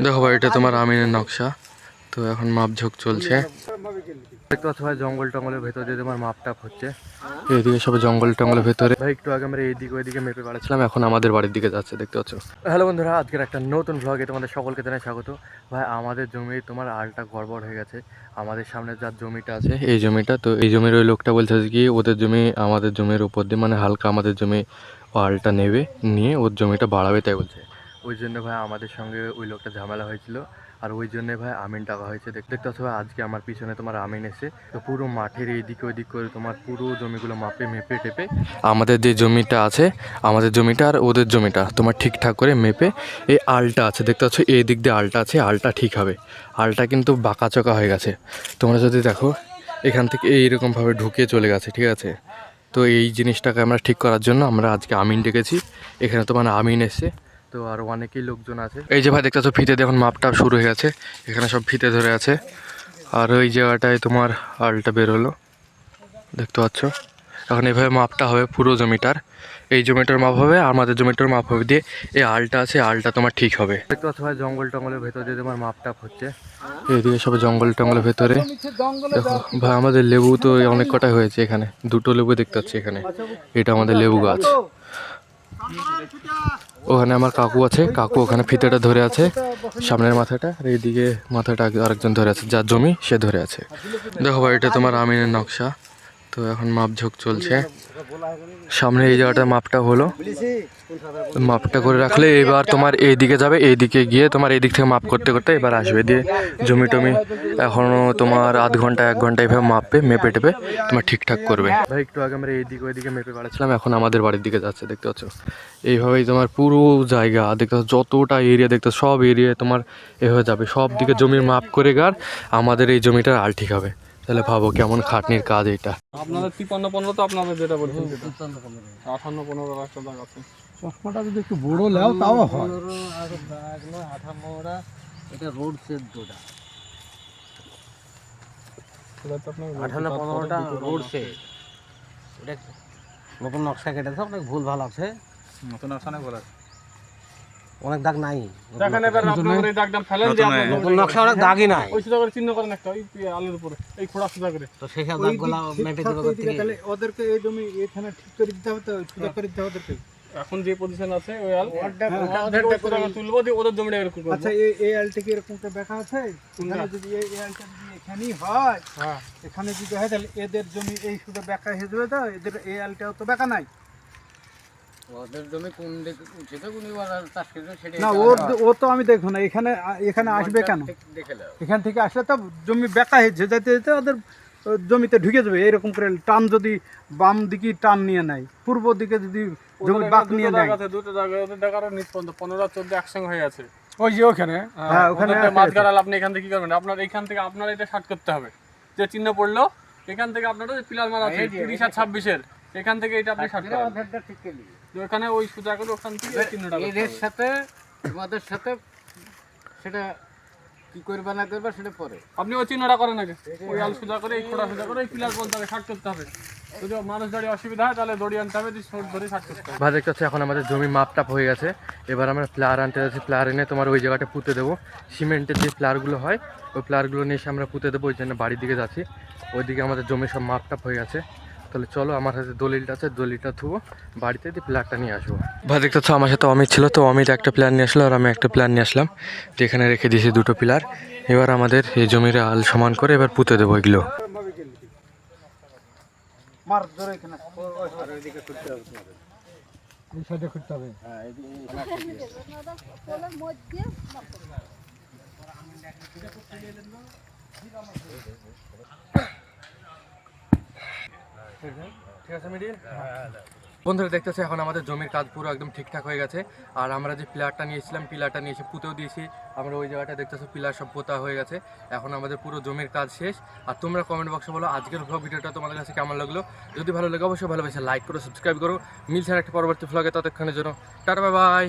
দেখো ভাই, এটা তোমার আমিনের নকশা। তো এখন মাপঝোঁক চলছে, দেখতে পাচ্ছ ভাই। জঙ্গল টঙ্গলের ভেতর দিয়ে তোমার মাপটাপ হচ্ছে। এইদিকে সব জঙ্গল টঙ্গলের ভেতরে ভাই, একটু আগে আমরা এইদিকে ওইদিকে মেপে বেড়াচ্ছিলাম, এখন আমাদের বাড়ির দিকে যাচ্ছে, দেখতে পাচ্ছ। হ্যালো বন্ধুরা, আজকের একটা নতুন ব্লগে তোমাদের সকলকে জানাই স্বাগত। ভাই আমাদের জমি তোমার আলটা গড়বড় হয়ে গেছে। আমাদের সামনে যার জমিটা আছে, এই জমিটা, তো এই জমির ওই লোকটা বলছে কি ওদের জমি আমাদের জমির উপর দিয়ে মানে হালকা আমাদের জমি আলটা নেবে, নিয়ে ওর জমিটা বাড়াবে তাই বলছে। ওই জন্য ভাই আমাদের সঙ্গে ওই লোকটা ঝামেলা হয়েছিল, আর ওই জন্যে ভাই আমিন টাকা হয়েছে। দেখতে পাচ্ছ ভাই, আজকে আমার পিছনে তোমার আমিন এসে তো পুরো মাঠের এইদিক ওইদিক করে তোমার পুরো জমিগুলো মেপে টেপে আমাদের যে জমিটা আছে, আমাদের জমিটা আর ওদের জমিটা তোমার ঠিকঠাক করে মেপে এই আলটা আছে, দেখতে পাচ্ছ এই দিক দিয়ে আলটা আছে, আলটা ঠিক হবে। আলটা কিন্তু বাঁকাচোকা হয়ে গেছে, তোমরা যদি দেখো এখান থেকে এইরকমভাবে ঢুকে চলে গেছে, ঠিক আছে। তো এই জিনিসটাকে আমরা ঠিক করার জন্য আমরা আজকে আমিন ডেকেছি। এখানে তোমার আমিন এসে তো আরও অনেকেই লোকজন আছে। এই যে ভাই দেখতে পাচ্ছ ফিতে দিয়ে এখন মাপটাপ শুরু হয়ে গেছে, এখানে সব ফিতে ধরে আছে। আর ওই জায়গাটায় তোমার আলটা বের হলো, দেখতে পাচ্ছ। এখন এইভাবে মাপটা হবে পুরো জমিটার, এই জমিটার মাপ হবে, আমাদের জমিটার মাপ হবে, দিয়ে এই আলটা আছে, আলটা তোমার ঠিক হবে। দেখতে পাচ্ছ ভাই, জঙ্গল টঙ্গলের ভেতর দিয়ে তোমার মাপটাপ হচ্ছে। এইদিকে সব জঙ্গল টঙ্গলের ভেতরে দেখো ভাই, আমাদের লেবু তো অনেক কটাই হয়েছে, এখানে দুটো লেবু দেখতে পাচ্ছি এখানে। এটা আমাদের লেবু গাছ। ওখানে আমার কাকু আছে, কাকু ওখানে ফিতেটা ধরে আছে সামনের মাথাটা, আর এইদিকে মাথাটা আরেকজন ধরে আছে, যার জমি সে ধরে আছে। দেখো ভাই, এটা তোমার আমিনের নকশা। তো এখন মাপঝোঁক চলছে, সামনে এই জায়গাটা মাপটা হলো, মাপটা করে রাখলে এবার তোমার এইদিকে যাবে, এইদিকে গিয়ে তোমার এই দিক থেকে মাপ করতে করতে এবার আসবে, দিয়ে জমি টমি এখনও তোমার আধ ঘন্টা 1 ঘন্টা এইভাবে মাপবে, মেপে টেপে তোমার ঠিকঠাক করবে। ভাই একটু আগে আমরা এইদিকে ওইদিকে মেপে বেড়াচ্ছিলাম, এখন আমাদের বাড়ির দিকে যাচ্ছে, দেখতে পাচ্ছ। এইভাবেই তোমার পুরো জায়গা দেখতে পাচ্ছ, যতটা এরিয়া দেখতে সব এরিয়ায় তোমার এভাবে যাবে, সব দিকে জমির মাপ করে গার আমাদের এই জমিটার আল ঠিক হবে। তাহলে ভাবো কেমন খাটনির কাজ এটা। আপনাদের 53-15 তো আপনাদের যেটা বলছেন 58-15 রাস্তা দাগ আছে। চশমাটা যদি একটু বড় লেও তাও হয়। 58 এটা রোড সেট দুটা, সেটা তো আপনার 58-15টা রোড সেট। এটা নতুন নকশা কেটেছে, অনেক ভুল ভাল আছে, নতুন নকশা নাই বলা, অনেক দাগ নাই। দেখেন এবার আপনাদের এই দাগটা ফেলেন দিয়ে আপনাদের নতুন নকশা অনেক দাগই নাই, ওই সুদা করে চিহ্ন করেন একটা ওই আলুর উপরে, এই খোড়া সুদা করে। তো সেই সব দাগগুলো মেপে দিতে থেকে তাহলে ওদেরকে এই জমি এখানে ঠিক করে দিতে হবে, তো সুদা করে দিতে হবে ওদেরকে। এখন যে পজিশন আছে ওই আল ওদের তুলবো দিয়ে ওদের জমিটা এরকম করব। আচ্ছা, এই আলটা কি এরকম একটা দেখা আছে? এখানে যদি এই আলটা যদি এখানেই হয়, হ্যাঁ এখানে যদি হয়, তাহলে এদের জমি এই সুদা বেঁকা হয়ে যাবে, তো এদের এই আলটাও তো বেঁকা নাই ওদের জমি কোন দিকে উঠেছে কোন চাষ করবে সেটা না। ও তো আমি দেখো না, এখানে আসবে কেন? দেখে নাও। এখান থেকে আসলে তো জমি বেঁকা হয়েছে, যেতে যেতে ওদের জমিতে ঢুকে যাবে। এরকম করে টান যদি বাম দিকে টান নিয়ে নেয়, পূর্ব দিকে যদি জমি বাঁক নিয়ে নেয়, দুটো জায়গায় ওদের দেখারও নিচ পর্যন্ত 15-14 একসঙ্গে হয়ে আছে। ওই যে ওখানে, হ্যাঁ ওখানে মাঝখানে আপনি এখান থেকে কি করবেন, আপনার এখান থেকে আপনার এটা শার্ট করতে হবে, যে চিহ্ন পড়লো এখান থেকে আপনার পিলার মারা আছে 30 আর 26-এর, এখান থেকে এটা আপনি শার্ট করবেন। ঠিক করে ওখানে ওই সোজা করে ওখান থেকে চিহ্নটা করতে এদের হবে। সাথে তোমাদের সাথে সেটা কি করবে না করবে সেটা পরে। আপনি ওই চিহ্নটা করেন আগে, ওই আল সোজা করে এই খোড়া সোজা করে এই পিলার বলতে হবে, শার্ট করতে হবে। যদি মানুষ দাঁড়িয়ে অসুবিধা হয় তাহলে দড়ি আনতে হবে, ধরে শার্ট করতে হবে। ভাই দেখতে পাচ্ছি এখন আমাদের জমি মাপটাপ হয়ে গেছে, এবার আমরা প্লার আনতে যাচ্ছি। প্লার এনে তোমার ওই জায়গাটা পুঁতে দেবো, সিমেন্টের যে প্লারগুলো হয় ওই প্লারগুলো নিয়ে এসে আমরা পুঁতে দেবো। ওই জন্য বাড়ির দিকে যাচ্ছি, ওইদিকে আমাদের জমি সব মাপটাপ হয়ে গেছে। তাহলে চলো, আমার হাতে দলিলটা আছে, দলিলটা থুবো বাড়িতে দিয়ে প্লারটা নিয়ে আসবো। ভাই দেখতে পাচ্ছ আমার সাথে অমিত ছিল, তো অমিত একটা প্ল্যান নিয়ে আসলো আর আমি একটা প্ল্যান নিয়ে আসলাম, যেখানে রেখে দিয়েছি দুটো পিলার। এবার আমাদের এই জমির আল সমান করে এবার পুঁতে দেবো এগুলো। মার ধরে এখানে ওইদিকে করতে হবে, তোমাদের এই সাইডে করতে হবে। হ্যাঁ ঠিক আছে মিডিল। বন্ধুরা দেখতেছে এখন আমাদের জমির কাজ পুরো একদম ঠিকঠাক হয়ে গেছে, আর আমরা যে পিলারটা নিয়েছিলাম পিলারটা নিয়ে এসে পুঁতেও দিয়েছি। আমরা ওই জায়গাটা দেখতেছো পিলার সব পোতা হয়ে গেছে, এখন আমাদের পুরো জমির কাজ শেষ। আর তোমরা কমেন্ট বক্সে বলো আজকের ভ্লগ ভিডিওটা তোমাদের কাছে কেমন লাগলো। যদি ভালো লাগে অবশ্যই ভালোবেসে লাইক করো, সাবস্ক্রাইব করো। মিলছে একটা পরবর্তী ভ্লগে, ততক্ষণের জন্য টাটা বাই বাই।